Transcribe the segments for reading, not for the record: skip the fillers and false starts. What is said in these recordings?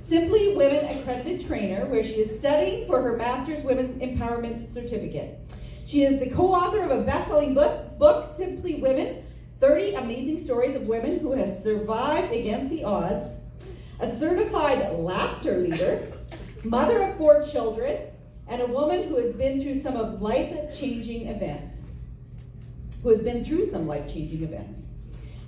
Simply Women Accredited Trainer, where she is studying for her Master's Women Empowerment Certificate. She is the co-author of a best-selling book, Simply Women, 30 Amazing Stories of Women Who Have Survived Against the Odds, a certified laughter leader, mother of 4 children, and a woman who has been through some life-changing events.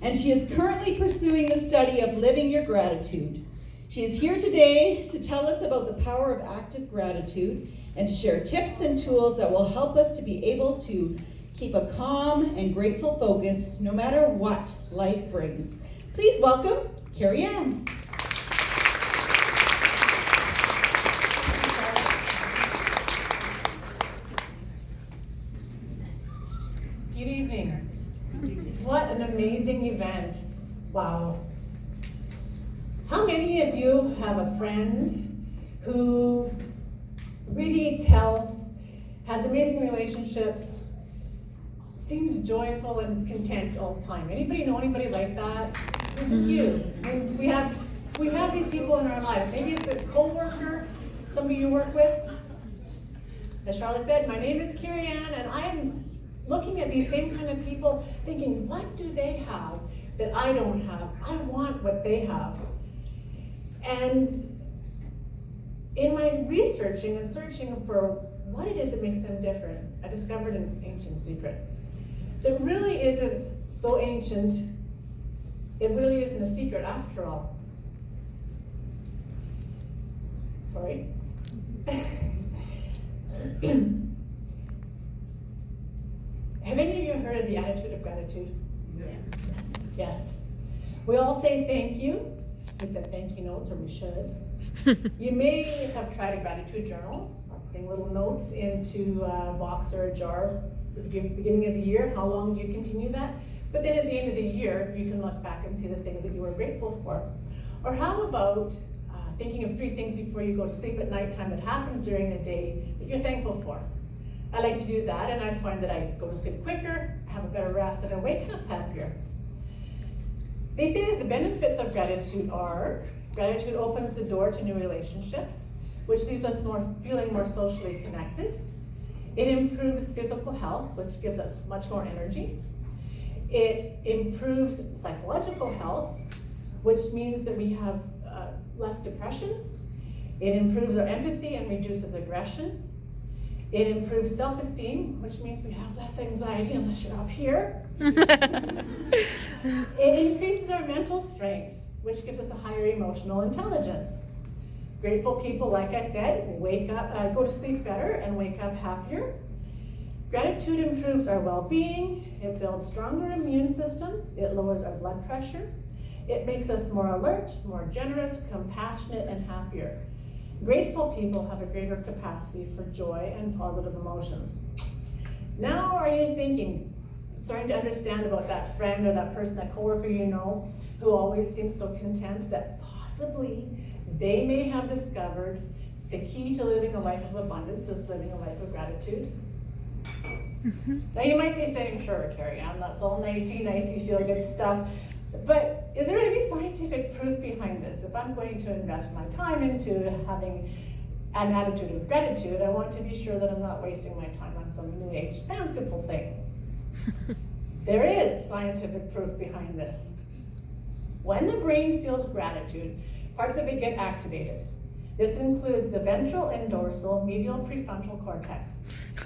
And she is currently pursuing the study of living your gratitude. She is here today to tell us about the power of active gratitude and to share tips and tools that will help us to be able to keep a calm and grateful focus no matter what life brings. Please welcome Karry. Good evening. What an amazing event. Wow. How many of you have a friend who radiates health, has amazing relationships, seems joyful and content all the time? Anybody know anybody like that? There's a few. And we have these people in our lives. Maybe it's a co-worker, somebody you work with. As Charlotte said, my name is Karry, and I am looking at these same kind of people, thinking, what do they have that I don't have? I want what they have. And in my researching and searching for what it is that makes them different, I discovered an ancient secret that really isn't so ancient. It really isn't a secret after all. Sorry. Have any of you heard of the attitude of gratitude? Yes. Yes. We all say thank you. We said thank you notes, or we should. You may have tried a gratitude journal, putting little notes into a box or a jar at the beginning of the year. How long do you continue that? But then at the end of the year, you can look back and see the things that you were grateful for. Or how about thinking of 3 things before you go to sleep at nighttime that happened during the day that you're thankful for? I like to do that, and I find that I go to sleep quicker, have a better rest, and I wake up happier. They say that the benefits of gratitude are, gratitude opens the door to new relationships, which leaves us feeling more socially connected. It improves physical health, which gives us much more energy. It improves psychological health, which means that we have less depression. It improves our empathy and reduces aggression. It improves self-esteem, which means we have less anxiety unless you're up here. It increases our mental strength, which gives us a higher emotional intelligence. Grateful people, like I said, wake up, go to sleep better and wake up happier. Gratitude improves our well-being. It builds stronger immune systems. It lowers our blood pressure. It makes us more alert, more generous, compassionate, and happier. Grateful people have a greater capacity for joy and positive emotions. Now are you thinking, starting to understand about that friend or that person, that coworker you know, who always seems so content, that possibly they may have discovered the key to living a life of abundance is living a life of gratitude? Now you might be saying, sure, Karry, that's all nicey, feel good stuff. But is there any scientific proof behind this? If I'm going to invest my time into having an attitude of gratitude, I want to be sure that I'm not wasting my time on some new age fanciful thing. There is scientific proof behind this. When the brain feels gratitude, parts of it get activated. This includes the ventral and dorsal medial prefrontal cortex.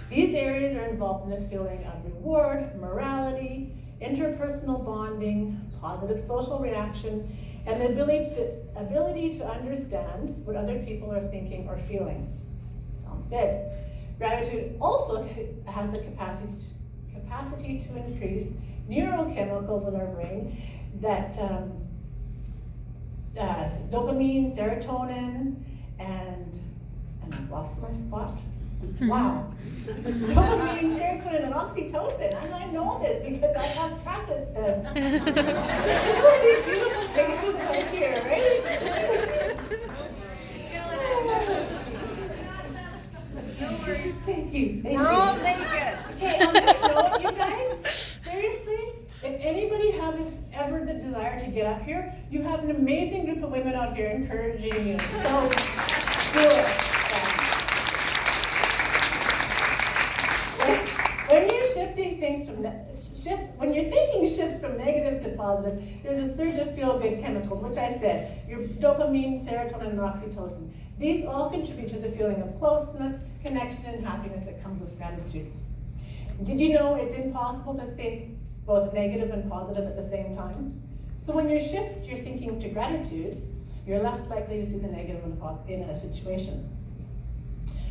These areas are involved in the feeling of reward, morality, interpersonal bonding, positive social reaction, and the ability to understand what other people are thinking or feeling. Sounds good. Gratitude also has the capacity to increase neurochemicals in our brain that dopamine, serotonin, and I've lost my spot. Wow. Dopamine, serotonin, and oxytocin. And I know this because I have practiced this. These beautiful faces right here, right? No worries. Thank you. We're all naked. Okay, on this note, you guys, seriously, if anybody have ever the desire to get up here, you have have an amazing group of women out here encouraging you. So do it. When you're shifting things from when you're thinking shifts from negative to positive, there's a surge of feel-good chemicals, which I said, your dopamine, serotonin, and oxytocin. These all contribute to the feeling of closeness, connection, and happiness that comes with gratitude. Did you know it's impossible to think both negative and positive at the same time? So when you shift your thinking to gratitude, you're less likely to see the negative and positive in a situation.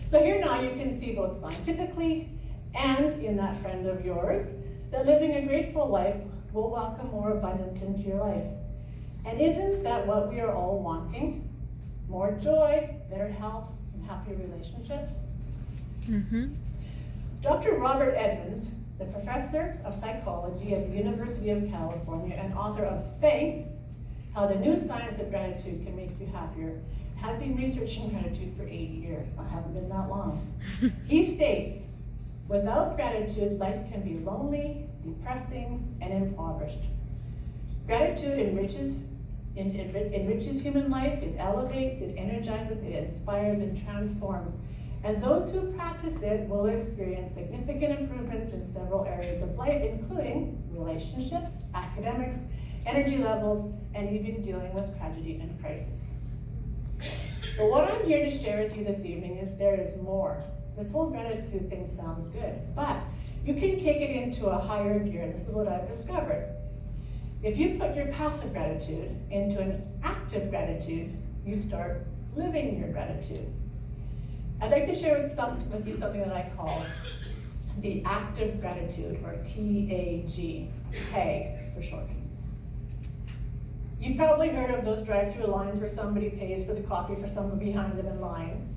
So here now you can see both scientifically and in that friend of yours that living a grateful life will welcome more abundance into your life. And isn't that what we are all wanting? More joy, better health, and happier relationships? Mm-hmm. Dr. Robert Edmonds, the professor of psychology at the University of California and author of Thanks, How the New Science of Gratitude Can Make You Happier, has been researching gratitude for 80 years. I haven't been that long. He states, without gratitude, life can be lonely, depressing, and impoverished. Gratitude enriches human life, it elevates, it energizes, it inspires, and transforms. And those who practice it will experience significant improvements in several areas of life, including relationships, academics, energy levels, and even dealing with tragedy and crisis. But what I'm here to share with you this evening is there is more. This whole gratitude thing sounds good, but you can kick it into a higher gear. This is what I've discovered. If you put your passive gratitude into an active gratitude, you start living your gratitude. I'd like to share with you something that I call the active gratitude, or TAG, TAG for short. You've probably heard of those drive-through lines where somebody pays for the coffee for someone behind them in line.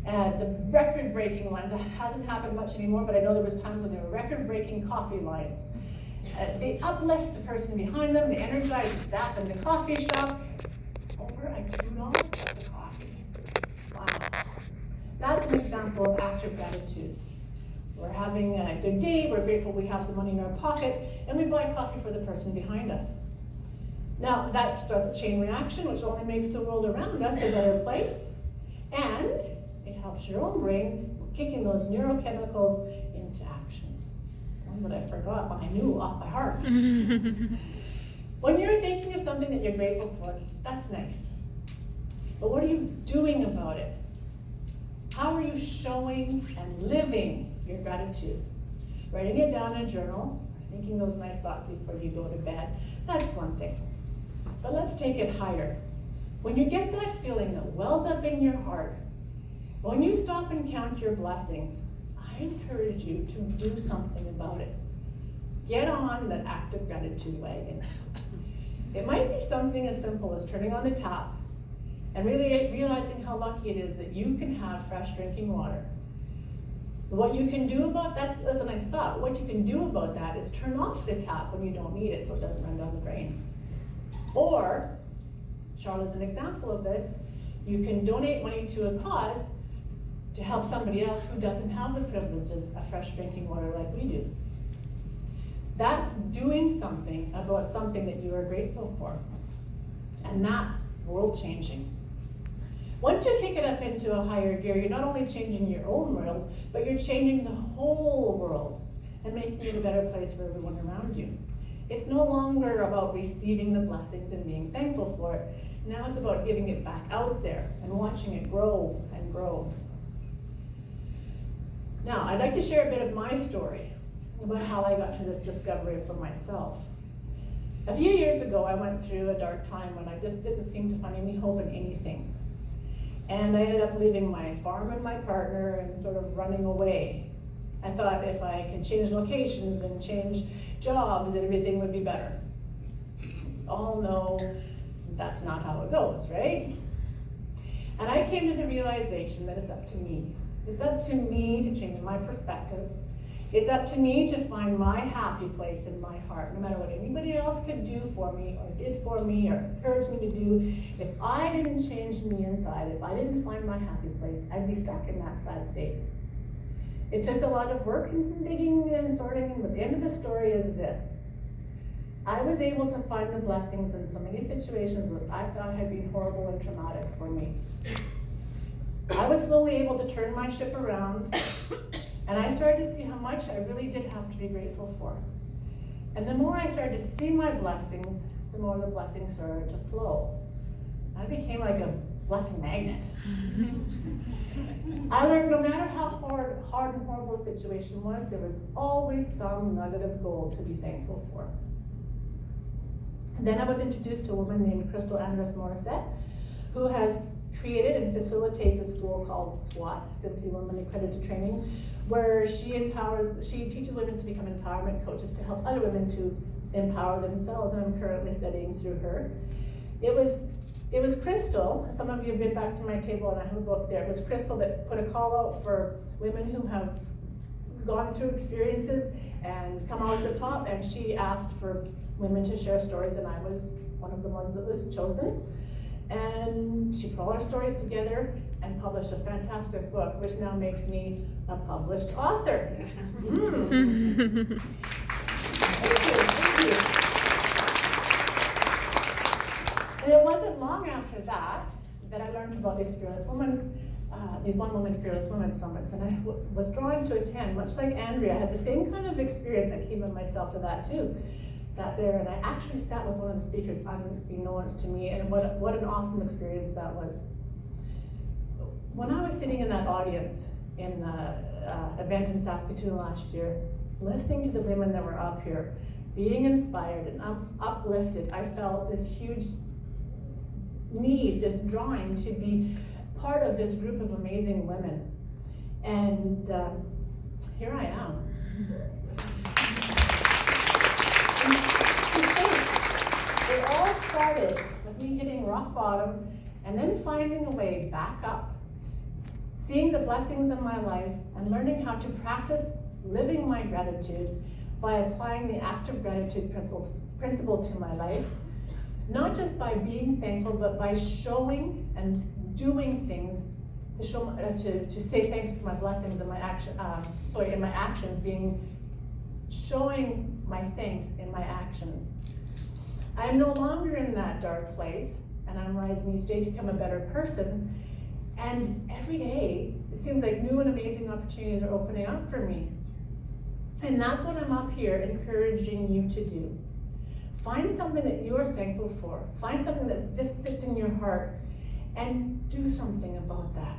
The record-breaking lines, it hasn't happened much anymore, but I know there was times when there were record-breaking coffee lines. They uplift the person behind them, they energize the staff in the coffee shop. Over a $2 cup of coffee. Wow. That's an example of active gratitude. We're having a good day, we're grateful we have some money in our pocket, and we buy coffee for the person behind us. Now, that starts a chain reaction, which only makes the world around us a better place, and it helps your own brain kicking those neurochemicals into action. The ones that I forgot, but I knew off by heart. When you're thinking of something that you're grateful for, that's nice. But what are you doing about it? How are you showing and living your gratitude? Writing it down in a journal, thinking those nice thoughts before you go to bed, that's one thing. But let's take it higher. When you get that feeling that wells up in your heart, when you stop and count your blessings, I encourage you to do something about it. Get on that active gratitude wagon. It might be something as simple as turning on the tap and really realizing how lucky it is that you can have fresh drinking water. What you can do about that's a nice thought. What you can do about that is turn off the tap when you don't need it so it doesn't run down the drain. Or, Charlotte's an example of this, you can donate money to a cause to help somebody else who doesn't have the privileges of fresh drinking water like we do. That's doing something about something that you are grateful for. And that's world changing. Once you kick it up into a higher gear, you're not only changing your own world, but you're changing the whole world and making it a better place for everyone around you. It's no longer about receiving the blessings and being thankful for it. Now it's about giving it back out there and watching it grow and grow. Now, I'd like to share a bit of my story about how I got to this discovery for myself. A few years ago, I went through a dark time when I just didn't seem to find any hope in anything. And I ended up leaving my farm and my partner and sort of running away. I thought if I could change locations and change jobs, everything would be better. All know that's not how it goes, right? And I came to the realization that it's up to me. It's up to me to change my perspective. It's up to me to find my happy place in my heart, no matter what anybody else could do for me or did for me or encouraged me to do. If I didn't change me inside, if I didn't find my happy place, I'd be stuck in that sad state. It took a lot of work and some digging and sorting, but the end of the story is this. I was able to find the blessings in so many situations that I thought had been horrible and traumatic for me. I was slowly able to turn my ship around, and I started to see how much I really did have to be grateful for. And the more I started to see my blessings, the more the blessings started to flow. I became like a blessing magnet. I learned no matter how hard and horrible the situation was, there was always some nugget of gold to be thankful for. And then I was introduced to a woman named Crystal Andress Morissette, who has created and facilitates a school called SWAT, Simply Women Accredited Training, where she teaches women to become empowerment coaches to help other women to empower themselves, and I'm currently studying through her. It was Crystal, some of you have been back to my table and I have a book there, it was Crystal that put a call out for women who have gone through experiences and come out at the top, and she asked for women to share stories, and I was one of the ones that was chosen. And she put all our stories together and published a fantastic book, which now makes me a published author. Thank you, thank you. And it wasn't long after that I learned about these fearless women, these One Woman Fearless Women Summits, and I was drawn to attend, much like Andrea. I had the same kind of experience. I came in myself to that too. Sat there, and I actually sat with one of the speakers unbeknownst to me, and what an awesome experience that was. When I was sitting in that audience in the event in Saskatoon last year, listening to the women that were up here, being inspired and uplifted, I felt this huge need, this drawing to be part of this group of amazing women. And here I am. It all started with me hitting rock bottom and then finding a way back up, seeing the blessings in my life and learning how to practice living my gratitude by applying the active gratitude principle to my life, not just by being thankful, but by showing and doing things to show to say thanks for my blessings and my in my actions, showing my thanks in my actions. I am no longer in that dark place, and I'm rising each day to become a better person. And every day, it seems like new and amazing opportunities are opening up for me. And that's what I'm up here encouraging you to do. Find something that you are thankful for. Find something that just sits in your heart and do something about that.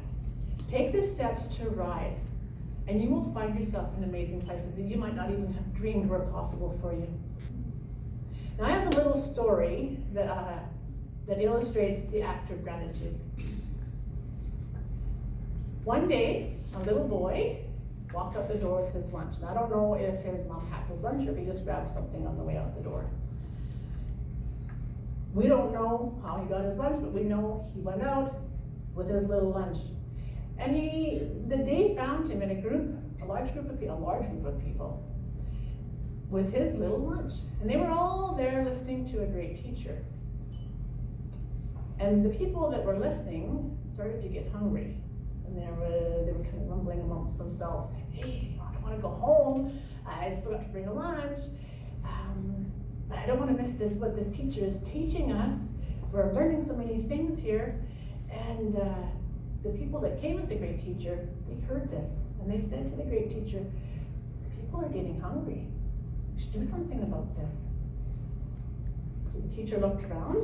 Take the steps to rise, and you will find yourself in amazing places that you might not even have dreamed were possible for you. Now I have a little story that illustrates the act of gratitude. One day, a little boy walked out the door with his lunch. And I don't know if his mom packed his lunch or if he just grabbed something on the way out the door. We don't know how he got his lunch, but we know he went out with his little lunch. And the day found him in a large group of people with his little lunch. And they were all there listening to a great teacher. And the people that were listening started to get hungry. And they were kind of rumbling amongst themselves, saying, hey, I don't want to go home. I forgot to bring a lunch. But I don't want to miss what this teacher is teaching us. We're learning so many things here. And the people that came with the great teacher, they heard this. And they said to the great teacher, people are getting hungry. We should do something about this. So the teacher looked around,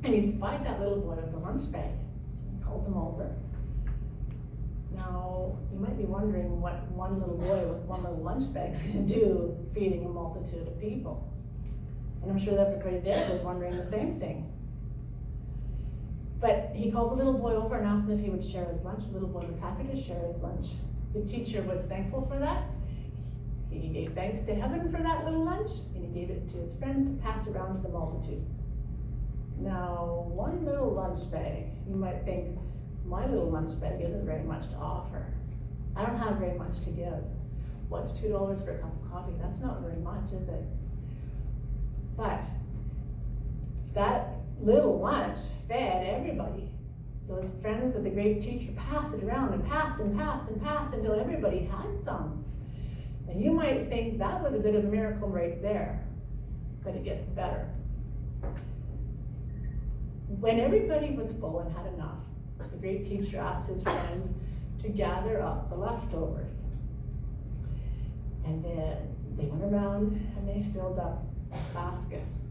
and he spied that little boy with the lunch bag. He called him over. Now, you might be wondering what one little boy with one little lunch bag is going to do feeding a multitude of people. And I'm sure that everybody there was wondering the same thing. But he called the little boy over and asked him if he would share his lunch. The little boy was happy to share his lunch. The teacher was thankful for that. He gave thanks to heaven for that little lunch, and he gave it to his friends to pass around to the multitude. Now, one little lunch bag, you might think, my little lunch bag isn't very much to offer. I don't have very much to give. What's $2 for a cup of coffee? That's not very much, is it? But that little lunch fed everybody. Those friends of the great teacher passed it around and passed and passed and passed until everybody had some. And you might think that was a bit of a miracle right there. but it gets better. When everybody was full and had enough, the great teacher asked his friends to gather up the leftovers. And then they went around and they filled up baskets.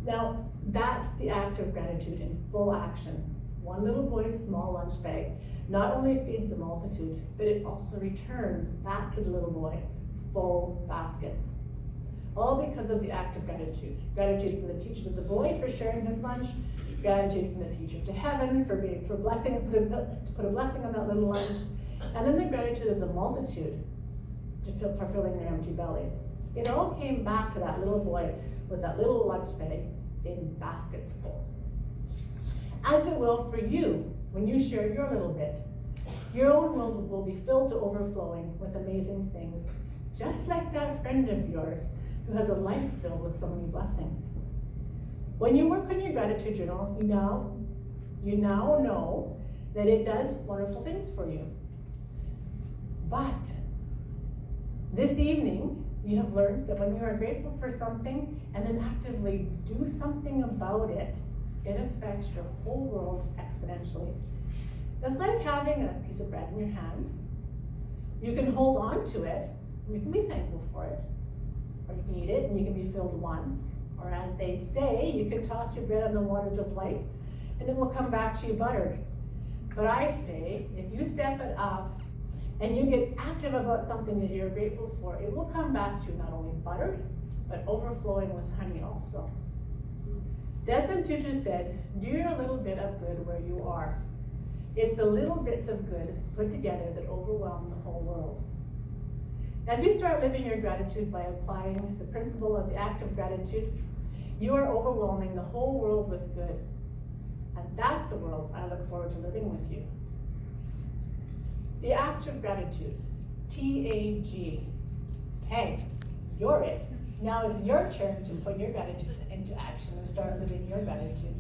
Now, that's the act of gratitude in full action. One little boy's small lunch bag not only feeds the multitude, but it also returns back to the little boy full baskets. All because of the act of gratitude. Gratitude from the teacher to the boy for sharing his lunch, gratitude from the teacher to heaven for blessing, to put a blessing on that little lunch, and then the gratitude of the multitude for filling their empty bellies. It all came back to that little boy with that little lunch bag in baskets full. As it will for you when you share your little bit. Your own world will be filled to overflowing with amazing things, just like that friend of yours who has a life filled with so many blessings. When you work on your gratitude journal, you now know that it does wonderful things for you. But this evening, you have learned that when you are grateful for something and then actively do something about it, it affects your whole world exponentially. It's like having a piece of bread in your hand. You can hold on to it, and you can be thankful for it. Or you can eat it, and you can be filled once. Or as they say, you can toss your bread on the waters of life, and it will come back to you buttered. But I say, if you step it up, and you get active about something that you're grateful for, it will come back to you not only buttered, but overflowing with honey also. Desmond Tutu said, do your little bit of good where you are. It's the little bits of good put together that overwhelm the whole world. As you start living your gratitude by applying the principle of the act of gratitude, you are overwhelming the whole world with good. And that's a world I look forward to living with you. The act of gratitude, TAG. Okay, you're it. Now it's your turn to put your gratitude into action and start living your gratitude.